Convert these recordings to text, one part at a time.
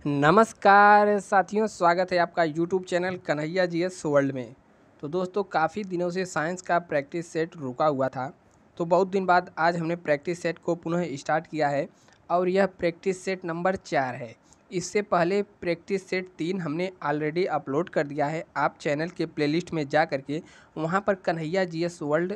नमस्कार साथियों, स्वागत है आपका YouTube channel Kanhaiya GS world में। तो दोस्तों, काफ़ी दिनों से साइंस का प्रैक्टिस सेट रुका हुआ था, तो बहुत दिन बाद आज हमने प्रैक्टिस सेट को पुनः स्टार्ट किया है और यह प्रैक्टिस सेट नंबर 4 है। इससे पहले प्रैक्टिस सेट 3 हमने ऑलरेडी अपलोड कर दिया है। आप चैनल के प्लेलिस्ट में जा करके वहाँ पर कन्हैया जीएस वर्ल्ड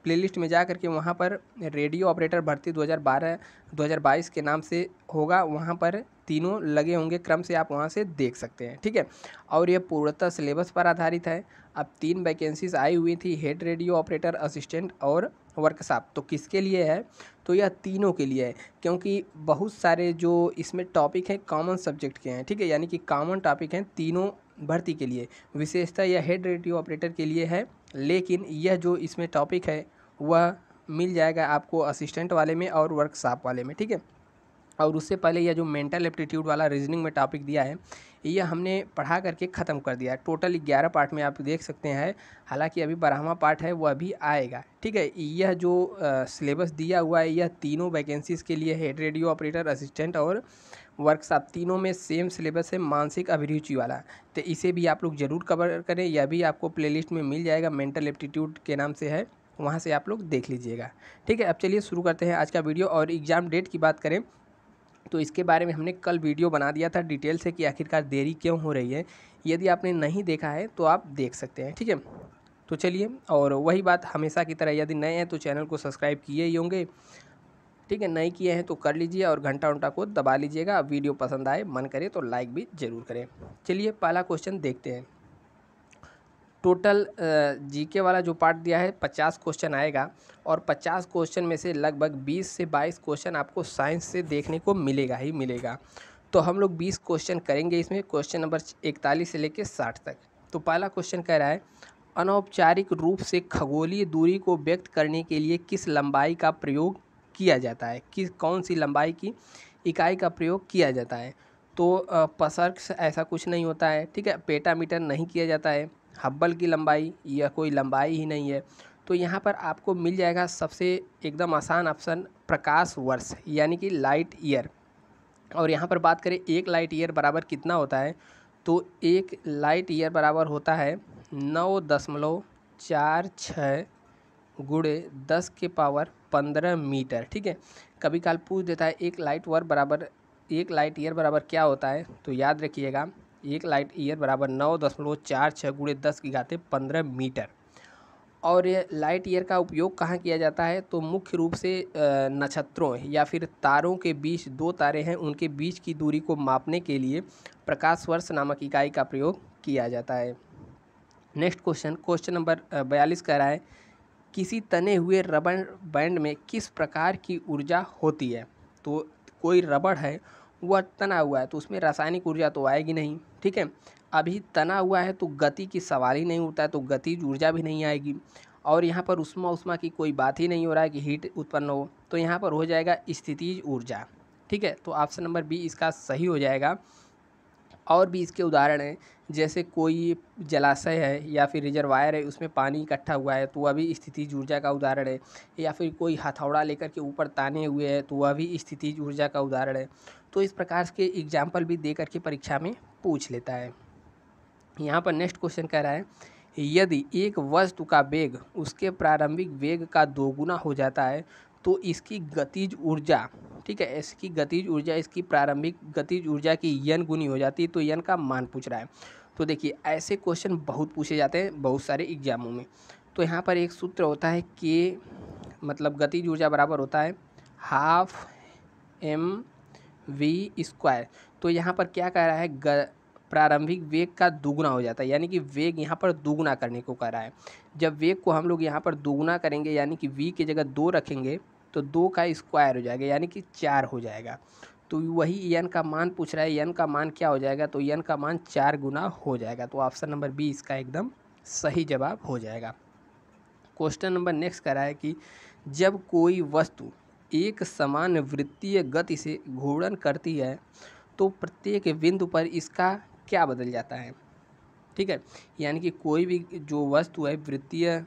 प्लेलिस्ट में जा करके वहाँ पर रेडियो ऑपरेटर भर्ती 2022 के नाम से होगा, वहाँ पर तीनों लगे होंगे क्रम से, आप वहाँ से देख सकते हैं। ठीक है, और ये पूर्णतः सिलेबस पर आधारित है। अब 3 वैकेंसीज आई हुई थी, हेड रेडियो ऑपरेटर, असिस्टेंट और वर्कशॉप। तो किसके लिए है? तो यह तीनों के लिए है, क्योंकि बहुत सारे जो इसमें टॉपिक हैं कॉमन सब्जेक्ट के हैं। ठीक है, यानी कि कॉमन टॉपिक हैं तीनों भर्ती के लिए। विशेषता यह हेड रेडियो ऑपरेटर के लिए है, लेकिन यह जो इसमें टॉपिक है वह मिल जाएगा आपको असिस्टेंट वाले में और वर्कशॉप वाले में। ठीक है, और उससे पहले यह जो मेंटल एप्टीट्यूड वाला रीजनिंग में टॉपिक दिया है, यह हमने पढ़ा करके ख़त्म कर दिया है। टोटल 11 पार्ट में आप देख सकते हैं, हालांकि अभी 12वां पार्ट है, वह भी आएगा। ठीक है, यह जो सिलेबस दिया हुआ है यह तीनों वैकेंसीज़ के लिए, हेड रेडियो ऑपरेटर, असिस्टेंट और वर्कशॉप, तीनों में सेम सिलेबस है, मानसिक अभिरुचि वाला। तो इसे भी आप लोग ज़रूर कवर करें, यह भी आपको प्लेलिस्ट में मिल जाएगा, मेंटल एप्टीट्यूड के नाम से है, वहाँ से आप लोग देख लीजिएगा। ठीक है, अब चलिए शुरू करते हैं आज का वीडियो। और एग्ज़ाम डेट की बात करें तो इसके बारे में हमने कल वीडियो बना दिया था डिटेल से कि आखिरकार देरी क्यों हो रही है। यदि आपने नहीं देखा है तो आप देख सकते हैं। ठीक है, तो चलिए, और वही बात हमेशा की तरह, यदि नए हैं तो चैनल को सब्सक्राइब किए ही होंगे। ठीक है, नहीं किए हैं तो कर लीजिए और घंटा उंटा को दबा लीजिएगा। वीडियो पसंद आए, मन करे तो लाइक भी ज़रूर करें। चलिए पहला क्वेश्चन देखते हैं। टोटल जीके वाला जो पार्ट दिया है 50 क्वेश्चन आएगा, और 50 क्वेश्चन में से लगभग 20 से 22 क्वेश्चन आपको साइंस से देखने को मिलेगा ही मिलेगा। तो हम लोग 20 क्वेश्चन करेंगे इसमें, क्वेश्चन नंबर 41 से लेकर 60 तक। तो पहला क्वेश्चन कह रहा है, अनौपचारिक रूप से खगोलीय दूरी को व्यक्त करने के लिए किस लंबाई का प्रयोग किया जाता है? कौन सी लंबाई की इकाई का प्रयोग किया जाता है? तो पसर्क्स ऐसा कुछ नहीं होता है। ठीक है, पेटामीटर नहीं किया जाता है। हब्बल की लंबाई, यह कोई लंबाई ही नहीं है। तो यहाँ पर आपको मिल जाएगा सबसे एकदम आसान ऑप्शन, प्रकाश वर्ष, यानी कि लाइट ईयर। और यहाँ पर बात करें 1 लाइट ईयर बराबर कितना होता है, तो 1 लाइट ईयर बराबर होता है 9.46 गुणे 10 के पावर 15 मीटर। ठीक है, कभी काल पूछ देता है 1 लाइट ईयर बराबर क्या होता है, तो याद रखिएगा 1 लाइट ईयर बराबर 9.46 गुणे 10 की घाते 15 मीटर। और ये लाइट ईयर का उपयोग कहाँ किया जाता है, तो मुख्य रूप से नक्षत्रों या फिर तारों के बीच, 2 तारे हैं उनके बीच की दूरी को मापने के लिए प्रकाश वर्ष नामक इकाई का प्रयोग किया जाता है। नेक्स्ट क्वेश्चन, क्वेश्चन नंबर 42 कह रहा है, किसी तने हुए रबड़ बैंड में किस प्रकार की ऊर्जा होती है? तो कोई रबड़ है, वह तना हुआ है, तो उसमें रासायनिक ऊर्जा तो आएगी नहीं। ठीक है, अभी तना हुआ है तो गति की सवाल ही नहीं उठता है, तो गतिज ऊर्जा भी नहीं आएगी। और यहाँ पर उष्मा की कोई बात ही नहीं हो रहा है कि हीट उत्पन्न हो, तो यहाँ पर हो जाएगा स्थितिज ऊर्जा। ठीक है, तो ऑप्शन नंबर बी इसका सही हो जाएगा। और भी इसके उदाहरण हैं, जैसे कोई जलाशय है या फिर रिजर्वायर है, उसमें पानी इकट्ठा हुआ है, तो वह भी स्थितिज ऊर्जा का उदाहरण है। या फिर कोई हथौड़ा लेकर के ऊपर ताने हुए हैं, तो वह भी स्थितिज ऊर्जा का उदाहरण है। तो इस प्रकार के एग्जाम्पल भी दे करके परीक्षा में पूछ लेता है। यहाँ पर नेक्स्ट क्वेश्चन कह रहा है, यदि एक वस्तु का वेग उसके प्रारंभिक वेग का 2 गुना हो जाता है तो इसकी गतिज ऊर्जा, ठीक है, इसकी गतिज ऊर्जा इसकी प्रारंभिक गतिज ऊर्जा की n गुनी हो जाती है। तो n का मान पूछ रहा है। तो देखिए, ऐसे क्वेश्चन बहुत पूछे जाते हैं बहुत सारे एग्जामों में। तो यहाँ पर एक सूत्र होता है कि मतलब गतिज ऊर्जा बराबर होता है हाफ mv²। तो यहाँ पर क्या कह रहा है, प्रारंभिक वेग का दुगुना हो जाता है, यानी कि वेग यहाँ पर दुगुना करने को कह रहा है। जब वेग को हम लोग यहाँ पर दुगुना करेंगे, यानी कि v की जगह 2 रखेंगे, तो 2 का स्क्वायर हो जाएगा, यानी कि 4 हो जाएगा। तो वही n का मान पूछ रहा है, n का मान क्या हो जाएगा, तो n का मान 4 गुना हो जाएगा। तो ऑप्शन नंबर बी इसका एकदम सही जवाब हो जाएगा। क्वेश्चन नंबर नेक्स्ट कह रहा है कि जब कोई वस्तु एक समान वृत्तीय गति से घूर्णन करती है तो प्रत्येक बिंदु पर इसका क्या बदल जाता है? ठीक है, यानी कि कोई भी जो वस्तु है वृत्तीय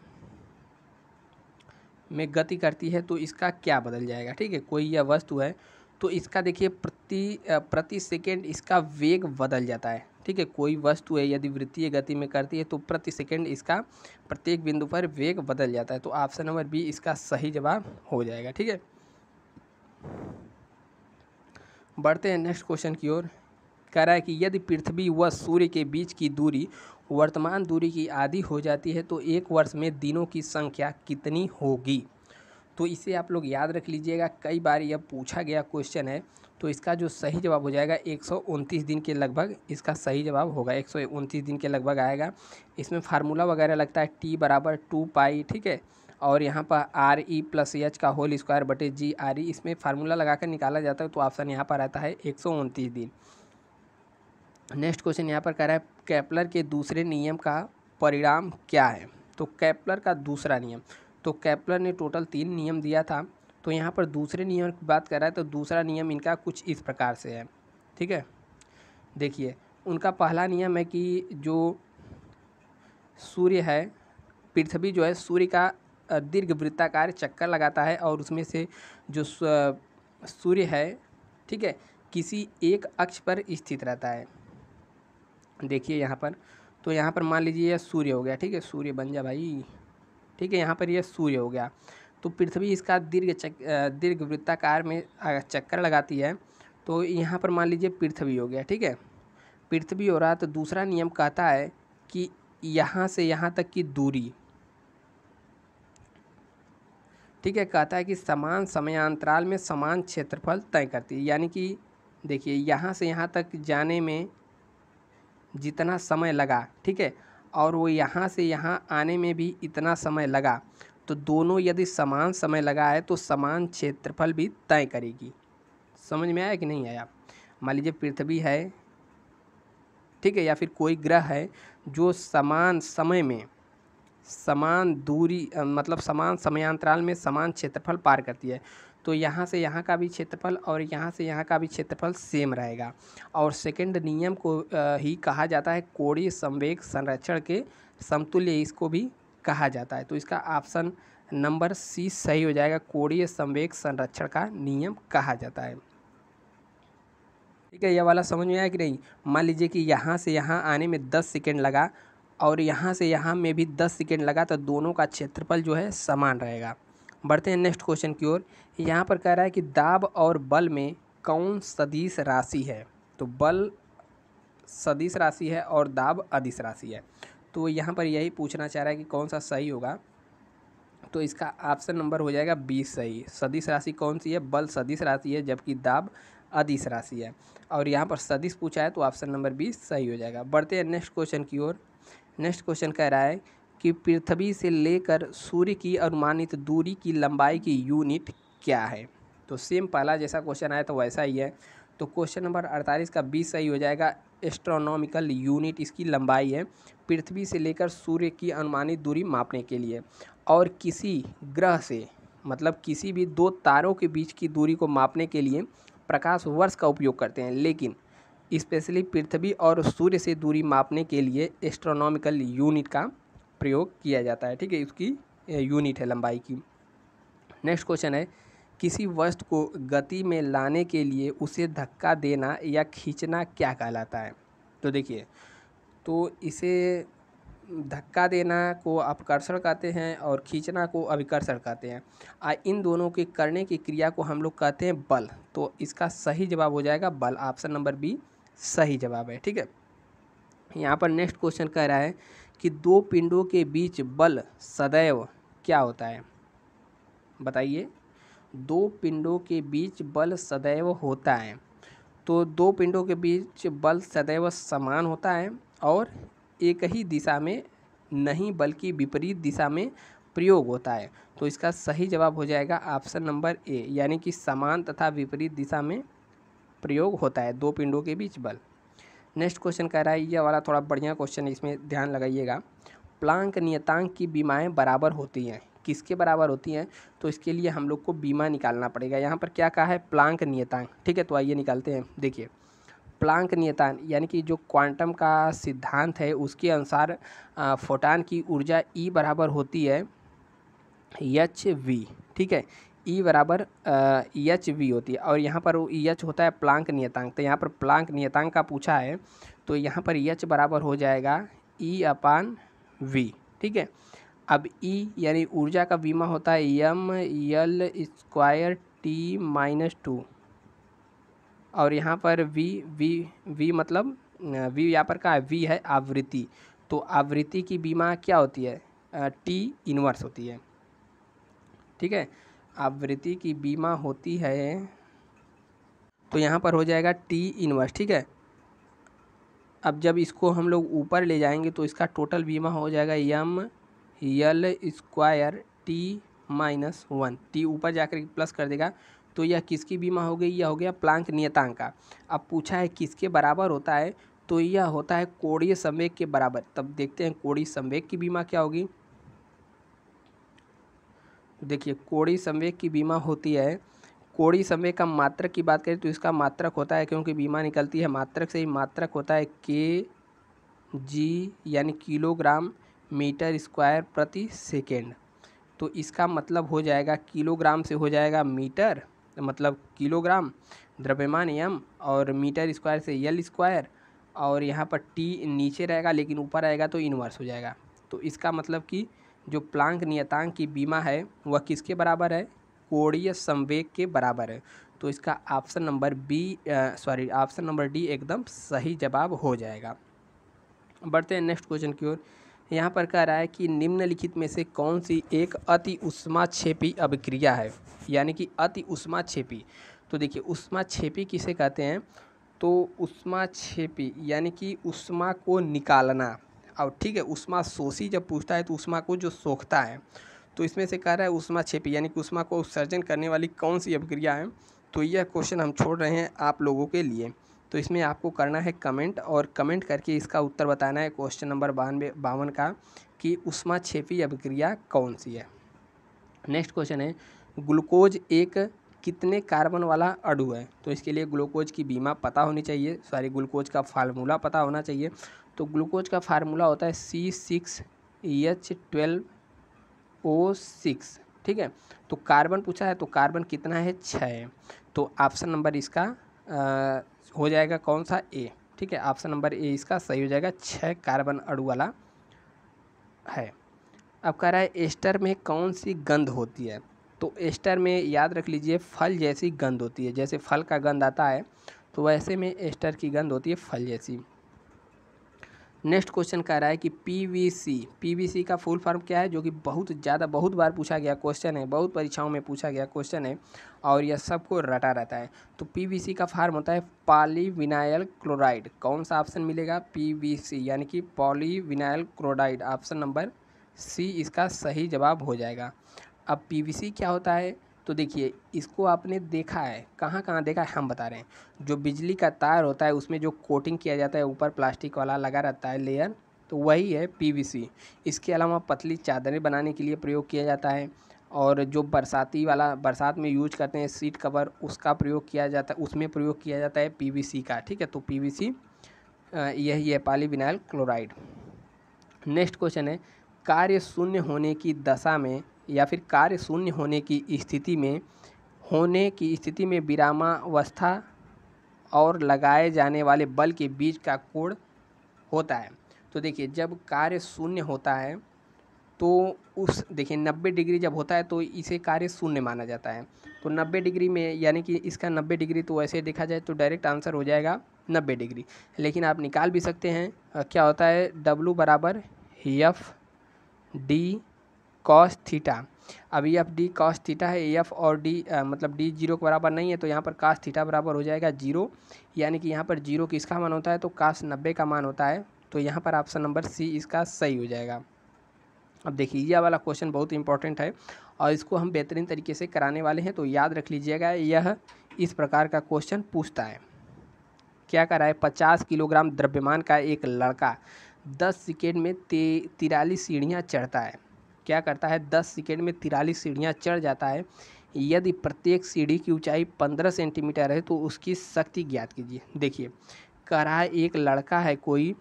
में गति करती है तो इसका क्या बदल जाएगा। ठीक है, कोई यह वस्तु है तो इसका देखिए प्रति सेकेंड इसका वेग बदल जाता है। ठीक है, कोई वस्तु है यदि वृत्तीय गति में करती है तो प्रति सेकेंड इसका प्रत्येक बिंदु पर वेग बदल जाता है। तो ऑप्शन नंबर बी इसका सही जवाब हो जाएगा। ठीक है, बढ़ते हैं नेक्स्ट क्वेश्चन की ओर। कह रहा है कि यदि पृथ्वी व सूर्य के बीच की दूरी वर्तमान दूरी की आधी हो जाती है तो एक वर्ष में दिनों की संख्या कितनी होगी। तो इसे आप लोग याद रख लीजिएगा, कई बार यह पूछा गया क्वेश्चन है। तो इसका जो सही जवाब हो जाएगा 129 दिन के लगभग इसका सही जवाब होगा। 129 दिन के लगभग आएगा। इसमें फार्मूला वगैरह लगता है T बराबर 2 पाई। ठीक है, और यहाँ पर RE+H का होल स्क्वायर बटे GRE, इसमें फार्मूला लगाकर निकाला जाता है। तो ऑप्शन यहाँ पर आता है 129 दिन। नेक्स्ट क्वेश्चन यहाँ पर कह रहा है केपलर के दूसरे नियम का परिणाम क्या है। तो केपलर का दूसरा नियम, तो केपलर ने टोटल 3 नियम दिया था। तो यहाँ पर दूसरे नियम की बात कर रहा है तो दूसरा नियम इनका कुछ इस प्रकार से है। ठीक है, देखिए उनका पहला नियम है कि जो सूर्य है, पृथ्वी जो है सूर्य का दीर्घवृत्ताकार चक्कर लगाता है और उसमें से जो सूर्य है, ठीक है, किसी एक अक्ष पर स्थित रहता है। देखिए यहाँ पर, तो यहाँ पर मान लीजिए यह सूर्य हो गया। ठीक है, सूर्य बन जा भाई। ठीक है, यहाँ पर यह सूर्य हो गया। तो पृथ्वी इसका दीर्घवृत्ताकार में चक्कर लगाती है। तो यहाँ पर मान लीजिए पृथ्वी हो गया। ठीक है, पृथ्वी हो रहा। तो दूसरा नियम कहता है कि यहाँ से यहाँ तक की दूरी, ठीक है, कहता है कि समान समयांतराल में समान क्षेत्रफल तय करती है। यानी कि देखिए यहाँ से यहाँ तक जाने में जितना समय लगा, ठीक है, और वो यहाँ से यहाँ आने में भी इतना समय लगा, तो दोनों यदि समान समय लगा है तो समान क्षेत्रफल भी तय करेगी। समझ में आया कि नहीं आया। मान लीजिए पृथ्वी है, ठीक है, या फिर कोई ग्रह है जो समान समय में समान दूरी मतलब समान समयांतराल में समान क्षेत्रफल पार करती है। तो यहाँ से यहाँ का भी क्षेत्रफल और यहाँ से यहाँ का भी क्षेत्रफल सेम रहेगा। और सेकंड नियम को ही कहा जाता है कोणीय संवेग संरक्षण के समतुल्य, इसको भी कहा जाता है। तो इसका ऑप्शन नंबर सी सही हो जाएगा, कोणीय संवेग संरक्षण का नियम कहा जाता है। ठीक है, यह वाला समझ में आया कि नहीं। मान लीजिए कि यहाँ से यहाँ आने में 10 सेकेंड लगा और यहाँ से यहाँ में भी 10 सेकेंड लगा, तो दोनों का क्षेत्रफल जो है समान रहेगा। बढ़ते हैं नेक्स्ट क्वेश्चन की ओर। यहाँ पर कह रहा है कि दाब और बल में कौन सदिश राशि है। तो बल सदिश राशि है और दाब अदिश राशि है। तो यहाँ पर यही पूछना चाह रहा है कि कौन सा सही होगा। तो इसका ऑप्शन नंबर हो जाएगा 20 सही। सदिश राशि कौन सी है, बल सदिश राशि है जबकि दाब अदिश राशि है। और यहाँ पर सदिश पूछा है तो ऑप्शन नंबर 20 सही हो जाएगा। बढ़ते हैं नेक्स्ट क्वेश्चन की ओर। नेक्स्ट क्वेश्चन कह रहा है कि पृथ्वी से लेकर सूर्य की अनुमानित दूरी की लंबाई की यूनिट क्या है। तो सेम पहला जैसा क्वेश्चन आया तो वैसा ही है। तो क्वेश्चन नंबर 48 का 20 सही हो जाएगा। एस्ट्रोनॉमिकल यूनिट इसकी लंबाई है, पृथ्वी से लेकर सूर्य की अनुमानित दूरी मापने के लिए। और किसी ग्रह से मतलब किसी भी 2 तारों के बीच की दूरी को मापने के लिए प्रकाश वर्ष का उपयोग करते हैं, लेकिन स्पेशली पृथ्वी और सूर्य से दूरी मापने के लिए एस्ट्रोनॉमिकल यूनिट का प्रयोग किया जाता है। ठीक है, उसकी यूनिट है लंबाई की। नेक्स्ट क्वेश्चन है किसी वस्तु को गति में लाने के लिए उसे धक्का देना या खींचना क्या कहलाता है। तो देखिए, तो इसे धक्का देना को अपकर्षण कहते हैं और खींचना को अभिकर्षण कहते हैं। इन दोनों के करने की क्रिया को हम लोग कहते हैं बल। तो इसका सही जवाब हो जाएगा बल, ऑप्शन नंबर बी सही जवाब है। ठीक है, यहाँ पर नेक्स्ट क्वेश्चन कह रहा है कि 2 पिंडों के बीच बल सदैव क्या होता है। बताइए, 2 पिंडों के बीच बल सदैव होता है। तो 2 पिंडों के बीच बल सदैव समान होता है और एक ही दिशा में नहीं बल्कि विपरीत दिशा में प्रयोग होता है। तो इसका सही जवाब हो जाएगा ऑप्शन नंबर ए, यानी कि समान तथा विपरीत दिशा में प्रयोग होता है 2 पिंडों के बीच बल। नेक्स्ट क्वेश्चन कह रहा है, यह वाला थोड़ा बढ़िया क्वेश्चन है, इसमें ध्यान लगाइएगा। प्लांक नियतांक की बीमाएँ बराबर होती हैं, किसके बराबर होती हैं। तो इसके लिए हम लोग को बीमा निकालना पड़ेगा। यहाँ पर क्या कहा है, प्लांक नियतांक। ठीक है, तो आइए निकालते हैं। देखिए, प्लांक नियतांक यानी कि जो क्वांटम का सिद्धांत है उसके अनुसार फोटॉन की ऊर्जा E बराबर होती है hv। ठीक है, ई बराबर एच वी होती है, और यहाँ पर वो एच होता है प्लांक नियतांक। तो यहाँ पर प्लांक नियतांक का पूछा है, तो यहाँ पर एच बराबर हो जाएगा ई अपान वी। ठीक है, अब ई यानी ऊर्जा का बीमा होता है M L square T minus 2, और यहाँ पर वी वी वी मतलब वी यहाँ पर क्या है, वी है आवृत्ति। तो आवृत्ति की बीमा क्या होती है, टी इनवर्स होती है। ठीक है, आवृत्ति की बीमा होती है, तो यहाँ पर हो जाएगा टी इनवर्स। ठीक है, अब जब इसको हम लोग ऊपर ले जाएंगे तो इसका टोटल बीमा हो जाएगा M L square T minus 1। T ऊपर जाकर प्लस कर देगा, तो यह किसकी बीमा हो गई, यह हो गया प्लांक नियतांक का। अब पूछा है किसके बराबर होता है, तो यह होता है कोणीय संवेग के बराबर। तब देखते हैं कोणीय संवेग की बीमा क्या होगी। देखिए कोणीय संवेग की बीमा होती है, कोणीय संवेग का मात्रक की बात करें तो इसका मात्रक होता है, क्योंकि बीमा निकलती है मात्रक से ही, मात्रक होता है के जी यानी किलोग्राम मीटर स्क्वायर प्रति सेकेंड। तो इसका मतलब हो जाएगा किलोग्राम से हो जाएगा मीटर, मतलब किलोग्राम, द्रव्यमान एम, और मीटर स्क्वायर से एल स्क्वायर, और यहाँ पर टी नीचे रहेगा लेकिन ऊपर आएगा तो इन्वर्स हो जाएगा। तो इसका मतलब कि जो प्लांक नियतांक की बीमा है वह किसके बराबर है, कोणीय संवेग के बराबर है। तो इसका ऑप्शन नंबर डी एकदम सही जवाब हो जाएगा। बढ़ते हैं नेक्स्ट क्वेश्चन की ओर। यहाँ पर कह रहा है कि निम्नलिखित में से कौन सी एक अति ऊष्माक्षेपी अभिक्रिया है, यानी कि अति ऊष्माक्षेपी। तो देखिए ऊष्माक्षेपी किसे कहते हैं, तो ऊष्माक्षेपी यानी कि ऊष्मा को निकालना। और ठीक है, ऊष्मा शोषी जब पूछता है तो ऊष्मा को जो सोखता है, तो इसमें से कह रहा है ऊष्माक्षेपी यानी कि ऊष्मा को उत्सर्जन करने वाली कौन सी अभिक्रिया है। तो यह क्वेश्चन हम छोड़ रहे हैं आप लोगों के लिए। तो इसमें आपको करना है कमेंट, और कमेंट करके इसका उत्तर बताना है क्वेश्चन नंबर 52 का, कि ऊष्माक्षेपी अभिक्रिया कौन सी है। नेक्स्ट क्वेश्चन है, ग्लूकोज एक कितने कार्बन वाला अणु है। तो इसके लिए ग्लूकोज की बीमा पता होनी चाहिए, ग्लूकोज का फार्मूला पता होना चाहिए। तो ग्लूकोज का फार्मूला होता है C6H12O6। ठीक है, तो कार्बन पूछा है, तो कार्बन कितना है, 6 है। तो ऑप्शन नंबर इसका हो जाएगा कौन सा, ए। ठीक है, ऑप्शन नंबर ए इसका सही हो जाएगा, 6 कार्बन अणु वाला है। अब कह रहा है एस्टर में कौन सी गंध होती है। तो एस्टर में याद रख लीजिए फल जैसी गंध होती है, जैसे फल का गंध आता है तो वैसे में एस्टर की गंध होती है फल जैसी। नेक्स्ट क्वेश्चन कह रहा है कि पीवीसी का फुल फॉर्म क्या है, जो कि बहुत बार पूछा गया क्वेश्चन है, बहुत परीक्षाओं में पूछा गया क्वेश्चन है, और यह सबको रटा रहता है। तो पीवीसी का फॉर्म होता है पॉलीविनाइल क्लोराइड। कौन सा ऑप्शन मिलेगा, पीवीसी यानी कि polyvinyl chloride. Option number C इसका सही जवाब हो जाएगा। अब पीवीसी क्या होता है, तो देखिए इसको आपने देखा है, कहाँ कहाँ देखा है हम बता रहे हैं। जो बिजली का तार होता है उसमें जो कोटिंग किया जाता है ऊपर प्लास्टिक वाला लगा रहता है लेयर, तो वही है पीवीसी। इसके अलावा पतली चादरें बनाने के लिए प्रयोग किया जाता है, और जो बरसात में यूज करते हैं सीट कवर, उसका प्रयोग किया जाता है, उसमें प्रयोग किया जाता है पीवीसी का। ठीक है, तो पीवीसी यही है, पॉलीविनाइल क्लोराइड। नेक्स्ट क्वेश्चन है, कार्य शून्य होने की दशा में या फिर कार्य शून्य होने की स्थिति में विरामावस्था और लगाए जाने वाले बल के बीच का कोण होता है। तो देखिए जब कार्य शून्य होता है तो देखिए 90 डिग्री जब होता है तो इसे कार्य शून्य माना जाता है। तो 90 डिग्री में यानी कि इसका 90 डिग्री, तो वैसे देखा जाए तो डायरेक्ट आंसर हो जाएगा 90 डिग्री, लेकिन आप निकाल भी सकते हैं। क्या होता है, W बराबर एफ डी कॉस थीटा। अब एफ डी कॉस थीटा है, एफ और डी मतलब डी 0 के बराबर नहीं है, तो यहाँ पर कास थीटा बराबर हो जाएगा 0, यानी कि यहाँ पर 0 किसका मान होता है, तो कास 90 का मान होता है। तो यहाँ पर ऑप्शन नंबर सी इसका सही हो जाएगा। अब देखिए यह वाला क्वेश्चन बहुत इंपॉर्टेंट है और इसको हम बेहतरीन तरीके से कराने वाले हैं, तो याद रख लीजिएगा। यह इस प्रकार का क्वेश्चन पूछता है, क्या कर रहा है, 50 किलोग्राम द्रव्यमान का एक लड़का 10 सेकेंड में 43 सीढ़ियाँ चढ़ता है। क्या करता है, 10 सेकेंड में 43 सीढ़ियाँ चढ़ जाता है। यदि प्रत्येक सीढ़ी की ऊंचाई 15 सेंटीमीटर है तो उसकी शक्ति ज्ञात कीजिए। देखिए कह रहा है एक लड़का है कोई,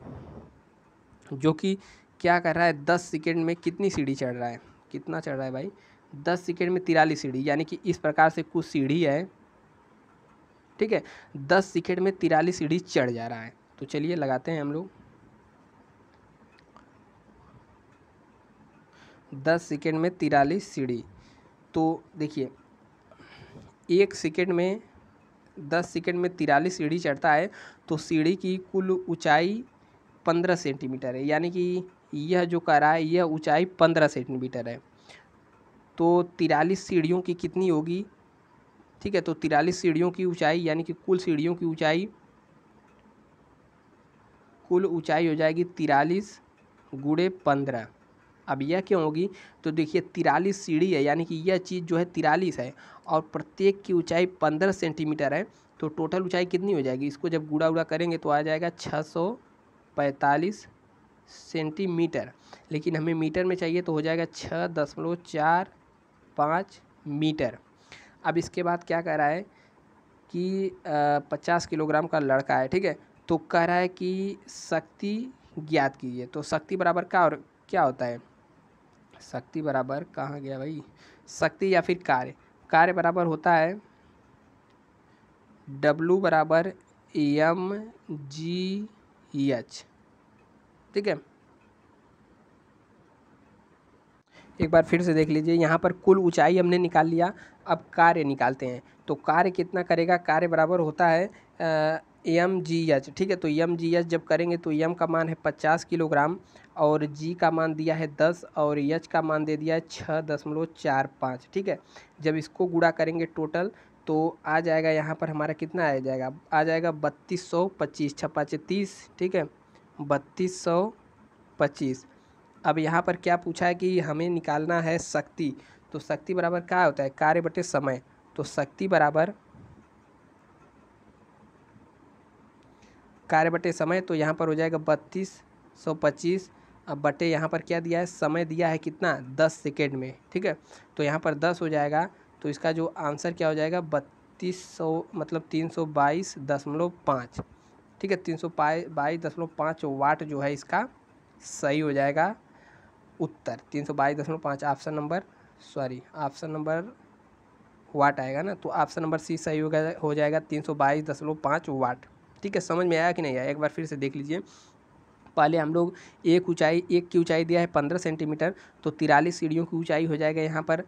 जो कि क्या कर रहा है, 10 सेकेंड में कितनी सीढ़ी चढ़ रहा है, कितना चढ़ रहा है भाई, 10 सेकेंड में 43 सीढ़ी, यानी कि इस प्रकार से कुछ सीढ़ी है, ठीक है। 10 सेकेंड में 43 सीढ़ी चढ़ जा रहा है। तो चलिए लगाते हैं हम लोग 10 सेकेंड में 43 सीढ़ी। तो देखिए 1 सेकेंड में 10 सेकेंड में 43 सीढ़ी चढ़ता है, तो सीढ़ी की कुल ऊंचाई 15 सेंटीमीटर है, यानी कि यह जो कह रहा है यह ऊंचाई 15 सेंटीमीटर है। तो 43 सीढ़ियों की कितनी होगी, ठीक है। तो 43 सीढ़ियों की ऊंचाई यानी कि कुल सीढ़ियों की ऊंचाई, कुल ऊंचाई हो जाएगी 43 गुणे 15। अब यह क्यों होगी, तो देखिए 43 सीढ़ी है, यानी कि यह चीज़ जो है 43 है और प्रत्येक की ऊंचाई 15 सेंटीमीटर है। तो टोटल ऊंचाई कितनी हो जाएगी, इसको जब गुणा उड़ा करेंगे तो आ जाएगा 645 सेंटीमीटर। लेकिन हमें मीटर में चाहिए तो हो जाएगा 6.45 मीटर। अब इसके बाद क्या कह रहा है कि 50 किलोग्राम का लड़का है, ठीक है। तो कह रहा है कि शक्ति ज्ञात कीजिए। तो शक्ति बराबर क्या होता है, शक्ति बराबर कहाँ गया भाई, शक्ति या फिर कार्य बराबर होता है W बराबर mgh, ठीक है। एक बार फिर से देख लीजिए, यहाँ पर कुल ऊंचाई हमने निकाल लिया, अब कार्य निकालते हैं। तो कार्य कितना करेगा, कार्य बराबर होता है mgh, ठीक है। तो mgh जब करेंगे तो m का मान है 50 किलोग्राम और g का मान दिया है 10 और h का मान दे दिया है 6.45, ठीक है। जब इसको गुणा करेंगे टोटल तो आ जाएगा, यहाँ पर हमारा कितना आ जाएगा, 3225, छप्पा 30, ठीक है, 3225। अब यहाँ पर क्या पूछा है कि हमें निकालना है शक्ति। तो शक्ति बराबर क्या होता है, कार्य बटे समय। तो शक्ति बराबर कार्य बटे समय, तो यहाँ पर हो जाएगा 3225। अब बटे यहाँ पर क्या दिया है, समय दिया है कितना, 10 सेकेंड में, ठीक है। तो यहाँ पर 10 हो जाएगा, तो इसका जो आंसर क्या हो जाएगा 3200 मतलब 322.5, ठीक है। 322.5 वाट जो है इसका सही हो जाएगा उत्तर। 322.5 ऑप्शन नंबर वाट आएगा ना, तो ऑप्शन नंबर सी सही हो जाएगा 322.5 वाट, ठीक है। समझ में आया कि नहीं आया, एक बार फिर से देख लीजिए। पहले हम लोग एक की ऊंचाई दिया है 15 सेंटीमीटर, तो 43 सीढ़ियों की ऊंचाई हो जाएगा यहाँ पर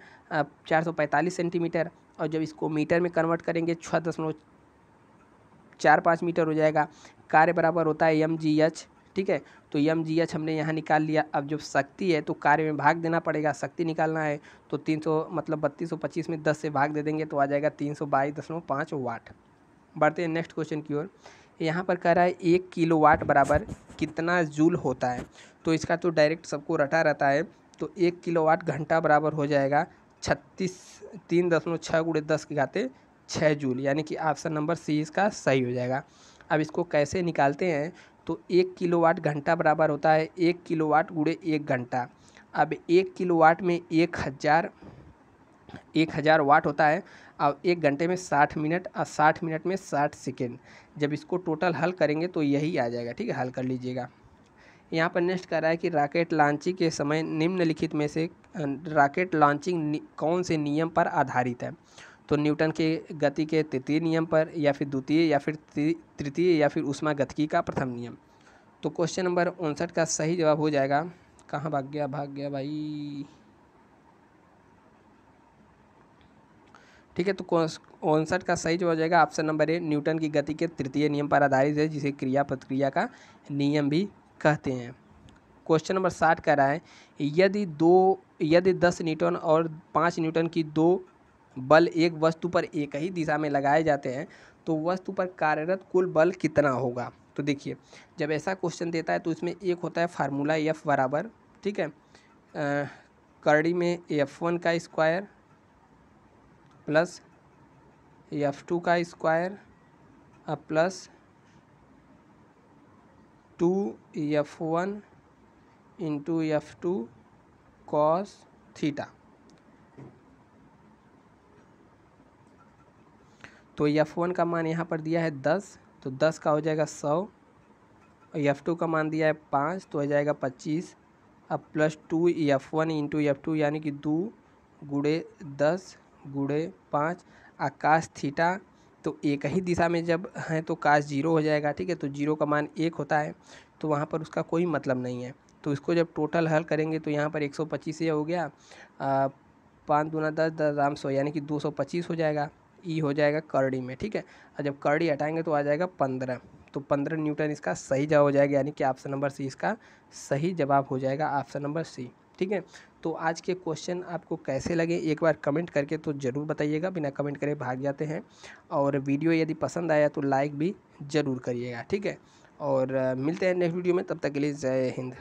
445 सेंटीमीटर, और जब इसको मीटर में कन्वर्ट करेंगे 6.45 मीटर हो जाएगा। कार्य बराबर होता है mgh, ठीक है। तो mgh हमने यहाँ निकाल लिया। अब जब शक्ति है तो कार्य में भाग देना पड़ेगा, शक्ति निकालना है तो 300 मतलब 3225 में 10 से भाग दे देंगे तो आ जाएगा 322.5 वाट। बढ़ते हैं नेक्स्ट क्वेश्चन की ओर। यहाँ पर कह रहा है 1 किलोवाट बराबर कितना जूल होता है। तो इसका तो डायरेक्ट सबको रटा रहता है। तो 1 किलोवाट घंटा बराबर हो जाएगा 3.6 गुणे 10 की घाते 6 जूल, यानी कि ऑप्शन नंबर सी इसका सही हो जाएगा। अब इसको कैसे निकालते हैं, तो 1 किलोवाट घंटा बराबर होता है 1 किलोवाट गुणे 1 घंटा। अब 1 किलोवाट में 1000 वाट होता है, और 1 घंटे में 60 मिनट और 60 मिनट में 60 सेकेंड। जब इसको टोटल हल करेंगे तो यही आ जाएगा, ठीक है। हल कर लीजिएगा। यहाँ पर नेक्स्ट कर रहा है कि रॉकेट लॉन्चिंग के समय निम्नलिखित में से रॉकेट लॉन्चिंग कौन से नियम पर आधारित है। तो न्यूटन के गति के तृतीय नियम पर, या फिर द्वितीय, या फिर तृतीय, या फिर ऊष्मागतिकी का प्रथम नियम। तो क्वेश्चन नंबर 59 का सही जवाब हो जाएगा, कहाँ भाग गया भाई, ठीक है। तो 59 का सही जवाब हो जाएगा ऑप्शन नंबर ए, न्यूटन की गति के तृतीय नियम पर आधारित है, जिसे क्रिया प्रतिक्रिया का नियम भी कहते हैं। क्वेश्चन नंबर 60 कह रहा है यदि 10 न्यूटन और 5 न्यूटन की दो बल एक वस्तु पर एक ही दिशा में लगाए जाते हैं तो वस्तु पर कार्यरत कुल बल कितना होगा। तो देखिए जब ऐसा क्वेश्चन देता है तो इसमें एक होता है फार्मूला F बराबर, ठीक है, करड़ी में F1 का स्क्वायर प्लस F2 का square plus 2F1 into F2 cos theta. तो F1 का मान यहाँ पर दिया है 10, तो 10 का हो जाएगा 100, और F2 का मान दिया है 5 तो हो जाएगा 25। अब प्लस 2F1 इंटू F2 यानी कि 2 गुणे 10 गुणे 5 आकाश थीटा, तो एक ही दिशा में जब है तो काश 0 हो जाएगा, ठीक है। तो 0 का मान 1 होता है, तो वहाँ पर उसका कोई मतलब नहीं है। तो इसको जब टोटल हल करेंगे तो यहाँ पर 125 ये हो गया, 5 दूना 10 10 दाम 100 यानी कि 225 हो जाएगा। ई हो जाएगा करड़ी में, ठीक है। और जब करड़ी हटाएंगे तो आ जाएगा 15, तो 15 न्यूटन इसका सही जवाब हो जाएगा, यानी कि ऑप्शन नंबर सी इसका सही जवाब हो जाएगा, ऑप्शन नंबर सी, ठीक है। तो आज के क्वेश्चन आपको कैसे लगे एक बार कमेंट करके तो ज़रूर बताइएगा, बिना कमेंट करे भाग जाते हैं। और वीडियो यदि पसंद आया तो लाइक भी ज़रूर करिएगा, ठीक है। और मिलते हैं नेक्स्ट वीडियो में, तब तक के लिए जय हिंद।